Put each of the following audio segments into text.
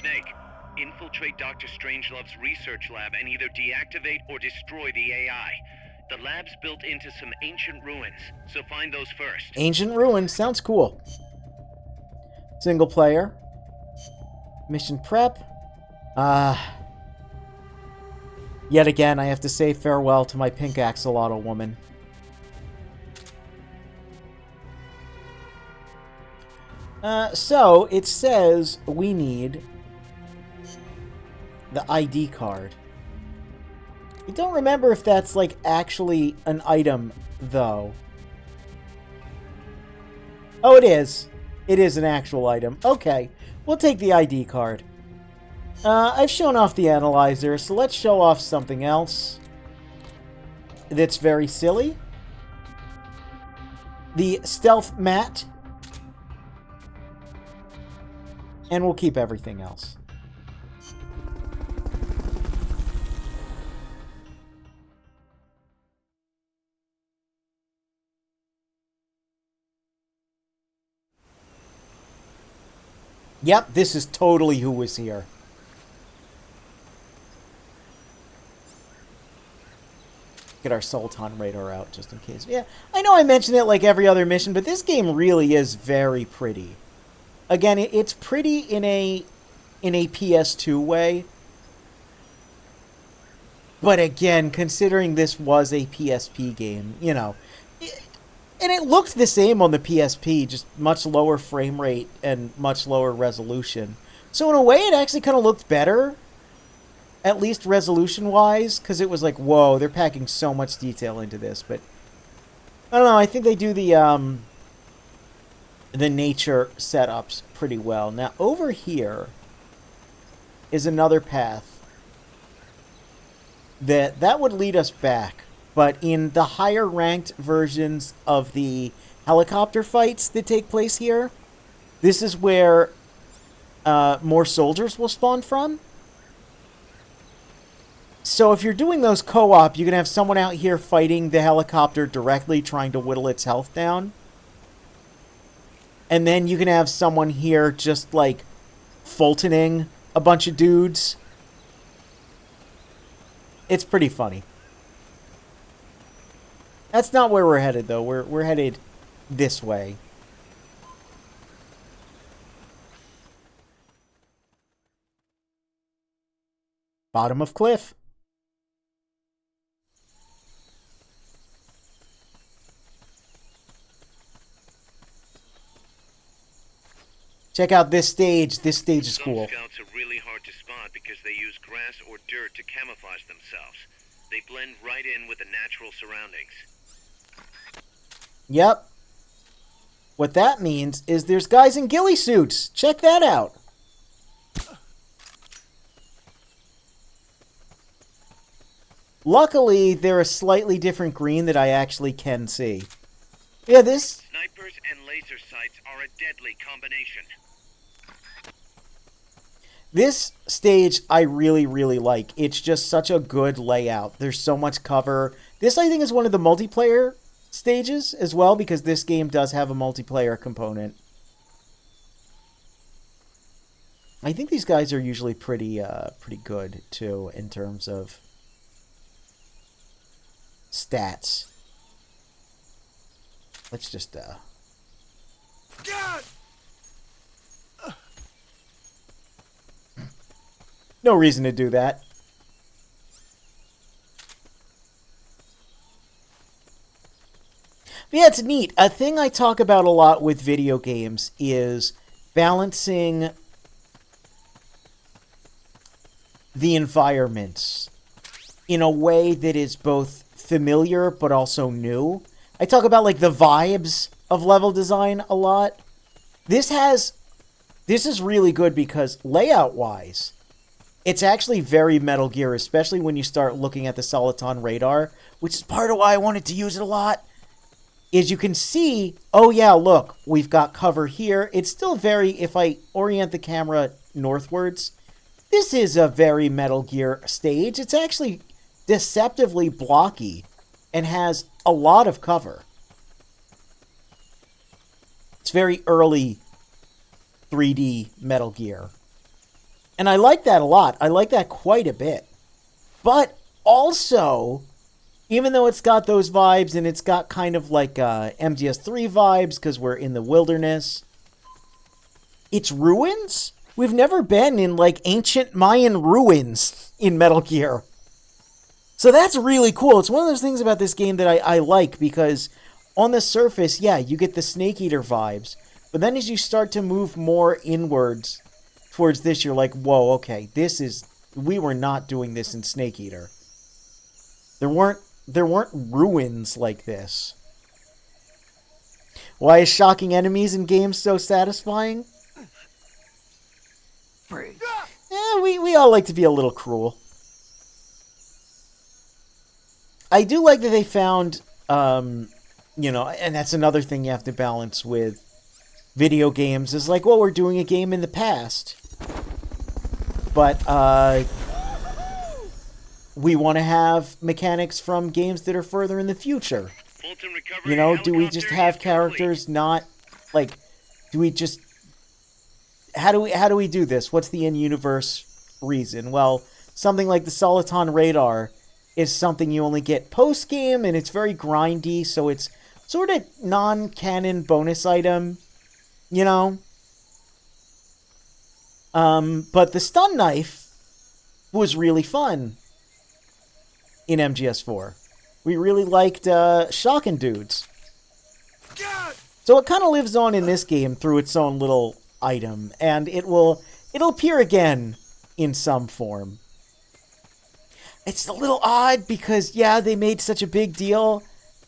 Snake, infiltrate Dr. Strangelove's research lab and either deactivate or destroy the AI. The lab's built into some ancient ruins, so find those first. Ancient ruins, sounds cool. Single player. Mission prep. Yet again, I have to say farewell to my pink axolotl woman. So, it says we need the ID card. I don't remember if that's, like, actually an item, though. Oh, it is. It is an actual item. Okay, we'll take the ID card. I've shown off the analyzer, so let's show off something else that's very silly. The stealth mat. And we'll keep everything else. Yep, this is totally who was here. Get our Sultan radar out just in case. Yeah, I know I mentioned it like every other mission, but this game really is very pretty. Again, it's pretty in a PS2 way. But again, considering this was a PSP game, you know, and it looked the same on the PSP, just much lower frame rate and much lower resolution. So in a way, it actually kind of looked better, at least resolution-wise, because it was like, whoa, they're packing so much detail into this. But I don't know, I think they do the nature setups pretty well. Now, over here is another path that would lead us back. But in the higher ranked versions of the helicopter fights that take place here, this is where more soldiers will spawn from. So if you're doing those co-op, you can have someone out here fighting the helicopter directly, trying to whittle its health down. And then you can have someone here just, like, Fultoning a bunch of dudes. It's pretty funny. That's not where we're headed, though. We're headed this way. Bottom of cliff. Check out this stage. This stage is cool. Some scouts are really hard to spot because they use grass or dirt to camouflage themselves. They blend right in with the natural surroundings. Yep. What that means is there's guys in ghillie suits. Check that out. Luckily, they're a slightly different green that I actually can see. Yeah, this... Snipers and laser sights are a deadly combination. This stage I really, really like. It's just such a good layout. There's so much cover. This, I think, is one of the multiplayer stages as well, because this game does have a multiplayer component. I think these guys are usually pretty good, too, in terms of stats. Let's just, God! No reason to do that. But yeah, it's neat. A thing I talk about a lot with video games is balancing the environments in a way that is both familiar but also new. I talk about, like, the vibes of level design a lot. This is really good because layout-wise, it's actually very Metal Gear, especially when you start looking at the Soliton radar, which is part of why I wanted to use it a lot, is you can see, oh yeah, look, we've got cover here. It's still very, if I orient the camera northwards, this is a very Metal Gear stage. It's actually deceptively blocky and has a lot of cover. It's very early 3D Metal Gear. And I like that a lot. I like that quite a bit. But also, even though it's got those vibes and it's got kind of like MGS3 vibes because we're in the wilderness, it's ruins? We've never been in like ancient Mayan ruins in Metal Gear. So that's really cool. It's one of those things about this game that I like because on the surface, yeah, you get the Snake Eater vibes. But then as you start to move more inwards towards this, you're like, whoa, okay, we were not doing this in Snake Eater. There weren't ruins like this. Why is shocking enemies in games so satisfying? We all like to be a little cruel. I do like that they found, and that's another thing you have to balance with video games, is like, well, we're doing a game in the past. But, we want to have mechanics from games that are further in the future. Do we just have characters not, like, how do we do this? What's the in-universe reason? Well, something like the Soliton Radar is something you only get post-game, and it's very grindy, so it's sort of non-canon bonus item, But the stun knife was really fun in MGS4. We really liked shocking dudes. So it kind of lives on in this game through its own little item, and it'll appear again in some form. It's a little odd because, yeah, they made such a big deal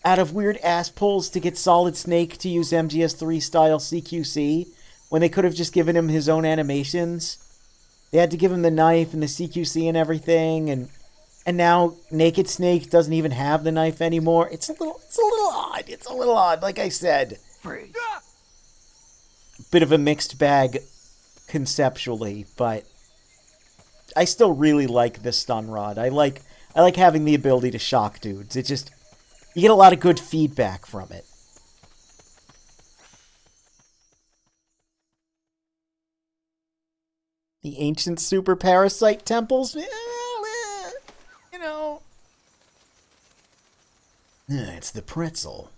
out of weird ass pulls to get Solid Snake to use MGS3 style CQC when they could have just given him his own animations. They had to give him the knife and the CQC and everything, and now Naked Snake doesn't even have the knife anymore. It's a little odd. It's a little odd, like I said. Bit of a mixed bag conceptually, but I still really like the stun rod. I like having the ability to shock dudes. It just, you get a lot of good feedback from it. The ancient super parasite temples? It's the pretzel.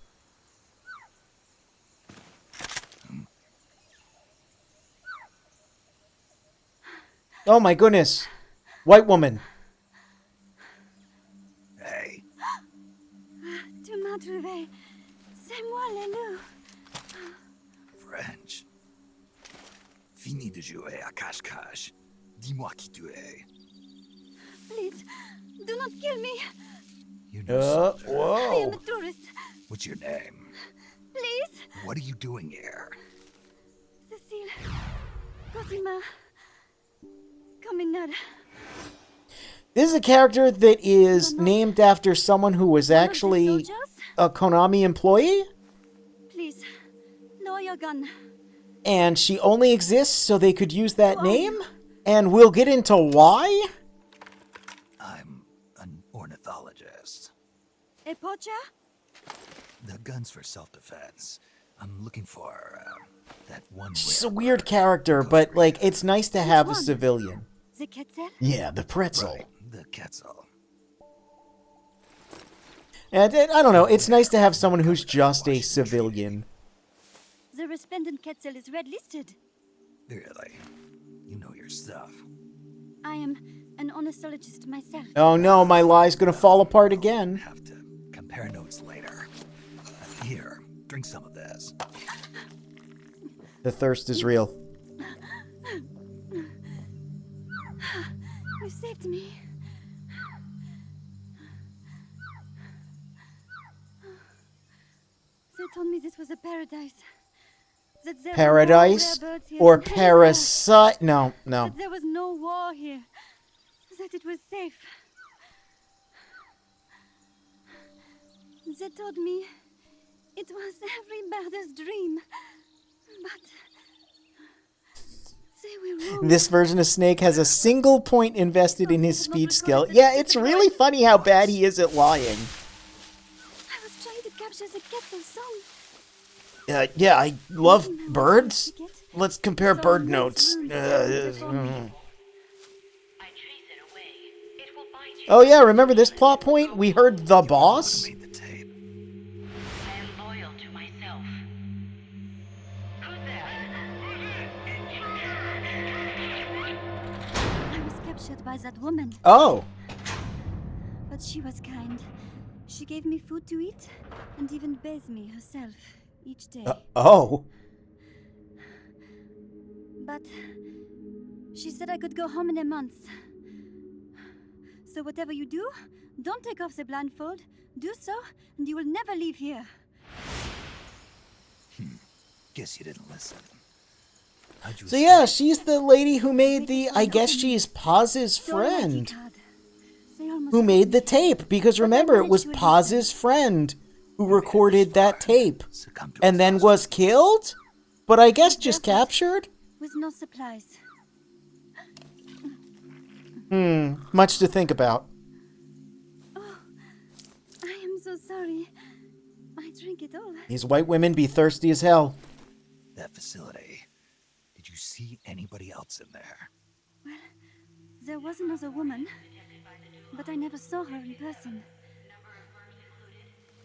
Oh my goodness. White woman. Hey. Tu m'as trouvé. C'est moi le loup. French. Fini de jouer à cache-cache. Dis-moi qui tu es. Please, do not kill me. You know I am Whoa. a tourist. What's your name? Please. What are you doing here? Cecile. Cosima. Caminada. This is a character that is named after someone who was One of the actually soldiers? a Konami employee, Please, lower your gun. and she only exists so they could use that name, and we'll get into why. I'm an ornithologist. A poacher? The gun's for self-defense. I'm looking for that one. She's a rare weird bird. character, but, like, it's nice to have a one? civilian. The Quetzal? Yeah, the pretzel. Right, the Quetzal. And I don't know, it's nice to have someone who's just a civilian. The resplendent Quetzal is red listed. Really? You know your stuff. I am an ornithologist myself. Oh no, my lie's gonna fall apart again. Have to compare notes later. Here, drink some of this. The thirst is real. You saved me. They told me this was a paradise. That there were no Paradise? rare birds here Or to kill. parasite? No. That there was no war here. That it was safe. They told me it was every birder's dream. But they were wrong. This version of Snake has a single point invested in his speech skill. Yeah, it's really funny how bad he is at lying. I was trying to capture the Quetzal song. Yeah, I love Now I birds. forget. Let's compare So bird let's notes. learn to before me. Oh yeah, remember this plot point? We heard the boss? Made the tape. I am loyal to myself. Who's there? I was captured by that woman, Oh. but she was kind. She gave me food to eat and even bathed me herself each day. Oh. But she said I could go home in a month. So whatever you do, don't take off the blindfold. Do so, and you will never leave here. Guess you didn't listen. How'd you So yeah, she's the lady who made the, I guess she's Paz's Your ID friend. card. They almost Who made the tape, because remember, it was Paz's friend who recorded that tape. succumb to And then was killed? But I guess just captured? with no supplies. Much to think about. I am so sorry. I drank it all. These white women be thirsty as hell. that facility? Did you see anybody else in there? There was another woman, but I never saw her in person.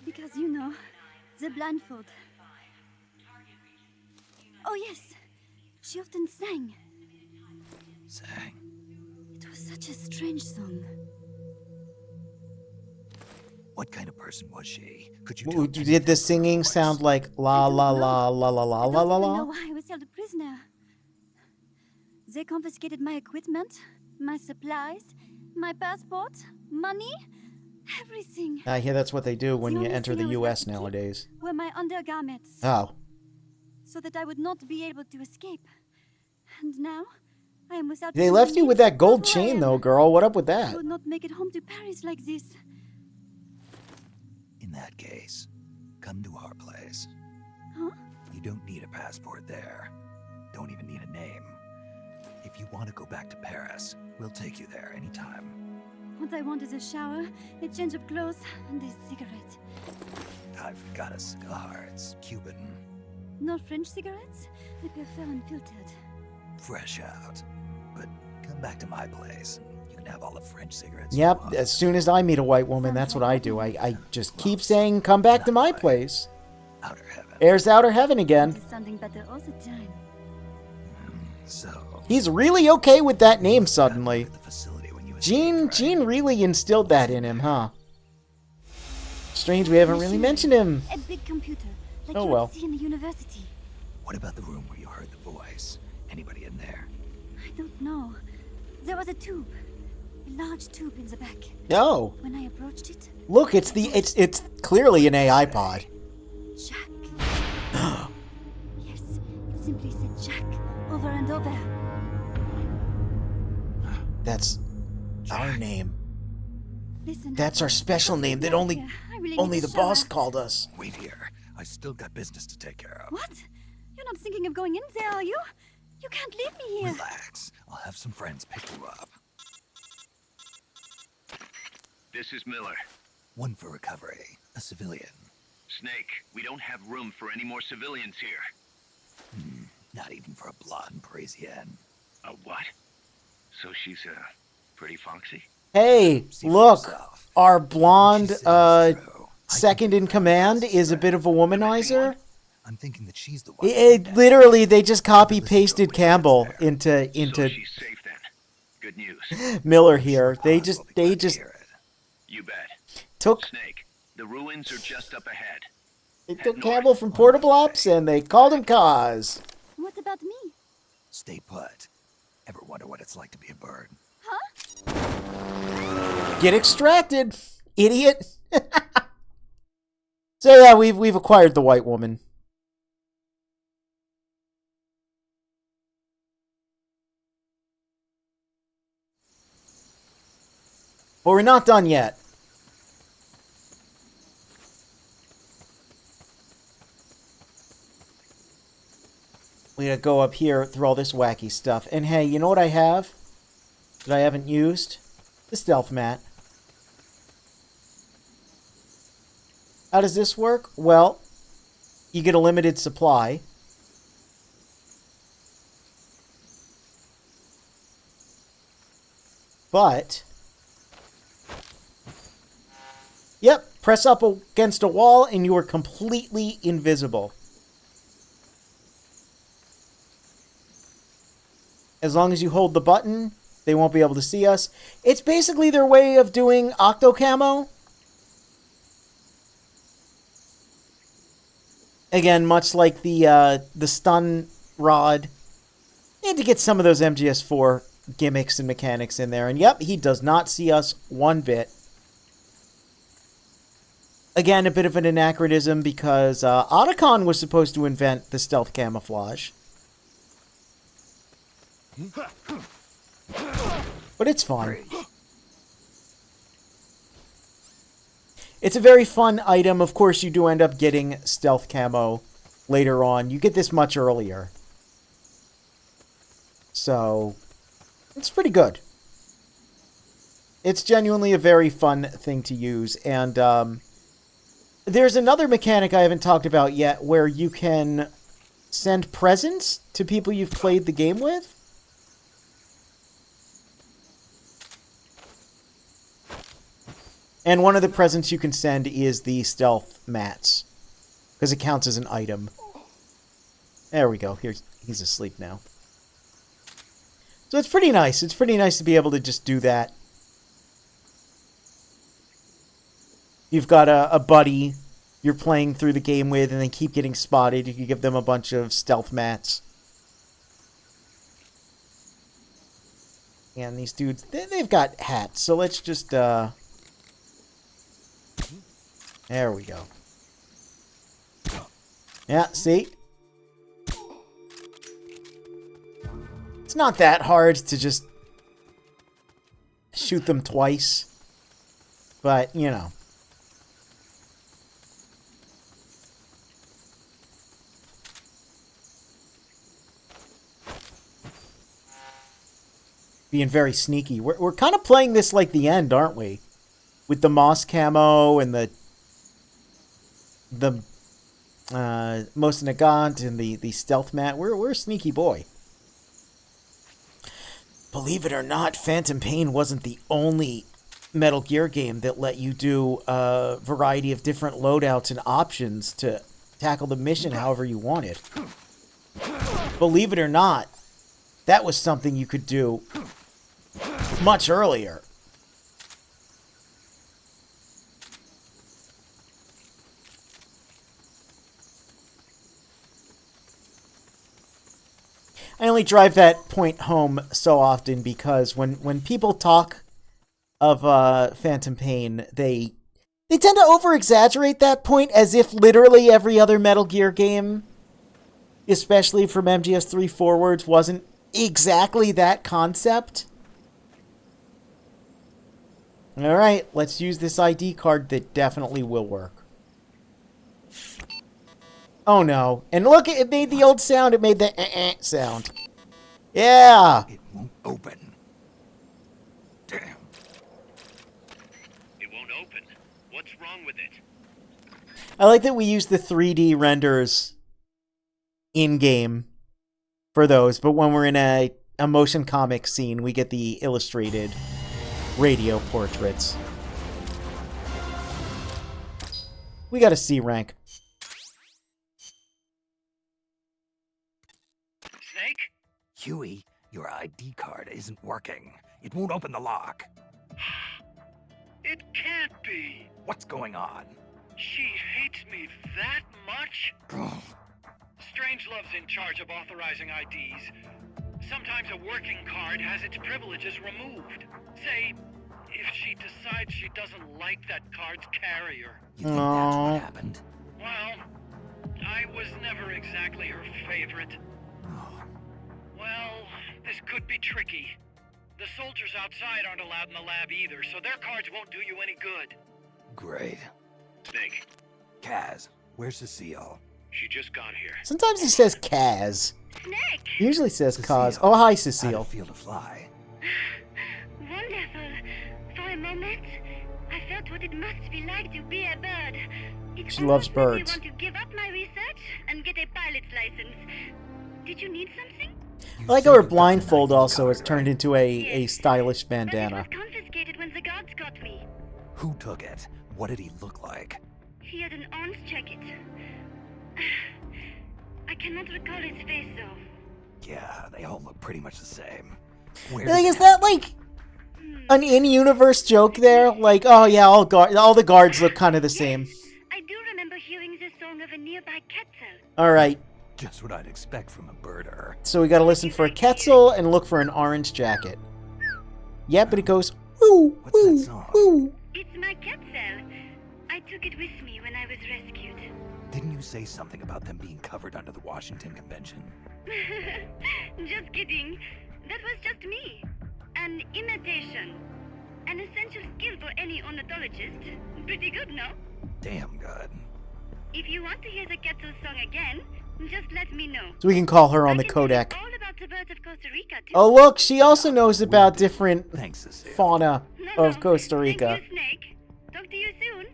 Because, you know, the blindfold. Oh, yes. She often sang. Sang. It was such a strange song. What kind of person was she? Could you Ooh, tell did the singing sound like la la la la la la I la don't la even know la? why I was held a prisoner. They confiscated my equipment, my supplies, my passport, money, everything. I hear that's what they do when The you only enter thing the I was US able to keep nowadays. Were my undergarments, Oh. so that I would not be able to escape. And now, I am without. They left you with that gold chain though, girl. What up with I that? would not make it home to Paris like this. In that case, come to our place. Huh? You don't need a passport there. Don't even need a name. If you want to go back to Paris, we'll take you there anytime. What I want is a shower, a change of clothes, and a cigarette. I've got a cigar. It's Cuban. No French cigarettes? I prefer unfiltered. Fresh out. But come back to my place and you can have all the French cigarettes you Yep, want. as soon as I meet a white woman, that's what I do. I just keep saying, come back to my place. Outer heaven. Airs outer heaven again. It is sounding better all the time. So, He's really okay with that name suddenly. the facility when you Gene escaped, right? really instilled that in him, huh? Strange we haven't really mentioned him. A big computer, like Oh, you well. would see in a university. What about the room where you heard the voice? Anybody in there? I don't know. There was a tube. A large tube in the back. Oh, When I approached it, look, it's clearly an AI pod. Jack. Yes, it simply said Jack over and over. That's our name. Listen. That's our special I've got to name get that out only here. I really only need the a shower. boss called us. Wait here. I still got business to take care of. What? You're not thinking of going in there, are you? You can't leave me here. Relax. I'll have some friends pick you up. This is Miller. One for recovery. A civilian. Snake, we don't have room for any more civilians here. Not even for a blonde Parisienne. A what? So she's, pretty foxy? Hey, See for look, yourself. our What blonde she said is true. I second think in the command boss is a right. bit of a womanizer. I'm thinking that she's the one. Literally, they just copy Listen to pasted what Campbell she says into So she's safe then. Good news. Miller here. They Boss will be they glad to just hear it. You bet. took Snake, the ruins are just up ahead. they took Campbell from Portable Ops and they called him Kaz. What about me? Stay put. Ever wonder what it's like to be a bird? Get extracted, idiot. So yeah, we've acquired the white woman. But we're not done yet. We gotta go up here through all this wacky stuff. And hey, you know what I have that I haven't used? The stealth mat. How does this work? Well, you get a limited supply. But Yep, press up against a wall and you are completely invisible. As long as you hold the button, they won't be able to see us. It's basically their way of doing octo camo. Again, much like the stun rod. They had to get some of those MGS4 gimmicks and mechanics in there. And yep, he does not see us one bit. Again, a bit of an anachronism because Otacon was supposed to invent the stealth camouflage. But it's fine. It's a very fun item. Of course, you do end up getting stealth camo later on. You get this much earlier. So, it's pretty good. It's genuinely a very fun thing to use. And there's another mechanic I haven't talked about yet where you can send presents to people you've played the game with. And one of the presents you can send is the stealth mats, because it counts as an item. There we go. He's asleep now. So it's pretty nice. It's pretty nice to be able to just do that. You've got a buddy you're playing through the game with and they keep getting spotted. You can give them a bunch of stealth mats. And these dudes, they've got hats. So let's just... There we go. Yeah, see? It's not that hard to just shoot them twice. But, you know. Being very sneaky. We're kind of playing this like the end, aren't we? With the moss camo and the Mos Nagant and the stealth mat. We're a sneaky boy. Believe it or not, Phantom Pain wasn't the only Metal Gear game that let you do a variety of different loadouts and options to tackle the mission however you wanted. Believe it or not, that was something you could do much earlier. I only drive that point home so often because when people talk of Phantom Pain, they tend to over-exaggerate that point as if literally every other Metal Gear game, especially from MGS3 forwards, wasn't exactly that concept. Alright, let's use this ID card that definitely will work. Oh no. And look, it made the old sound. It made the sound. Yeah! It won't open. Damn. It won't open. What's wrong with it? I like that we use the 3D renders in-game for those, but when we're in a motion comic scene, we get the illustrated radio portraits. We got a C rank. Snake? Huey, your ID card isn't working. It won't open the lock. It can't be. What's going on? She hates me that much? Strangelove's in charge of authorizing IDs. Sometimes a working card has its privileges removed. Say, if she decides she doesn't like that card's carrier. You think that's what happened? Well, I was never exactly her favorite. Oh, Well, this could be tricky. The soldiers outside aren't allowed in the lab either, so their cards won't do you any good. great. Snake, Kaz, where's Cecile? she just got here. Sometimes he says Kaz. Snake! He usually says Kaz. Cecile. Oh, hi, How'd it Cecile. feel to fly? Wonderful. For a moment, I felt what it must be like to be a bird. It She loves almost made me birds. want to give up my research and get a pilot's license. Did you need something? I like how her blindfold also has turned into a stylish But it bandana. was confiscated when the guards got me. Who took it? What did he look like? He had an orange jacket. I cannot recall his face, though. Yeah, they all look pretty much the same. Like, is that like an in-universe joke there? Like, oh yeah, all the guards look kind of the same. I do remember hearing the song of a nearby Quetzal. All right, Just what I'd expect from a birder. so we got to listen for a Quetzal and look for an orange jacket. Yeah, but it goes woo What's that woo song? woo. It's my Quetzal. I took it with me when I was rescued. Didn't you say something about them being covered under the Washington Convention? Just kidding. That was just me. An imitation. An essential skill for any ornithologist. Pretty good, no? Damn good. If you want to hear the Quetzal song again, just let me know. So we can call her on the I can tell you Kodak. all about the birds of Costa Rica, too. Oh look, she also knows about different Thanks, Cecile. fauna No, of Costa Rica. Thank you, Snake. Talk to you soon.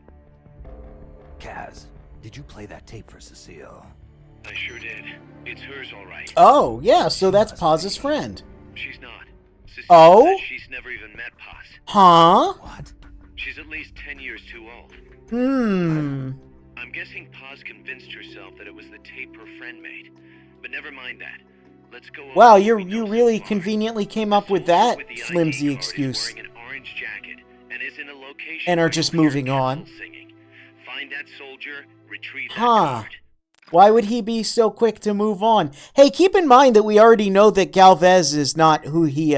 Kaz, did you play that tape for Cecile? I sure did. It's hers, all right. Oh yeah, so that's Paz's friend. She's not. Cecile Oh? says she's never even met Paz. Huh? What? She's at least 10 years too old. I'm guessing Paz convinced herself that it was the tape her friend made. But never mind that. Let's go over Wow, what you we know so really far. conveniently came The up with soldier that with the ID flimsy card is excuse. wearing an orange jacket and is in a location And are where just you'll hear moving on. Quetzal singing. Find that soldier, retrieve that Huh. card. Why would he be so quick to move on? Hey, keep in mind that we already know that Galvez is not who he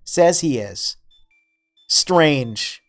says he is. Strange.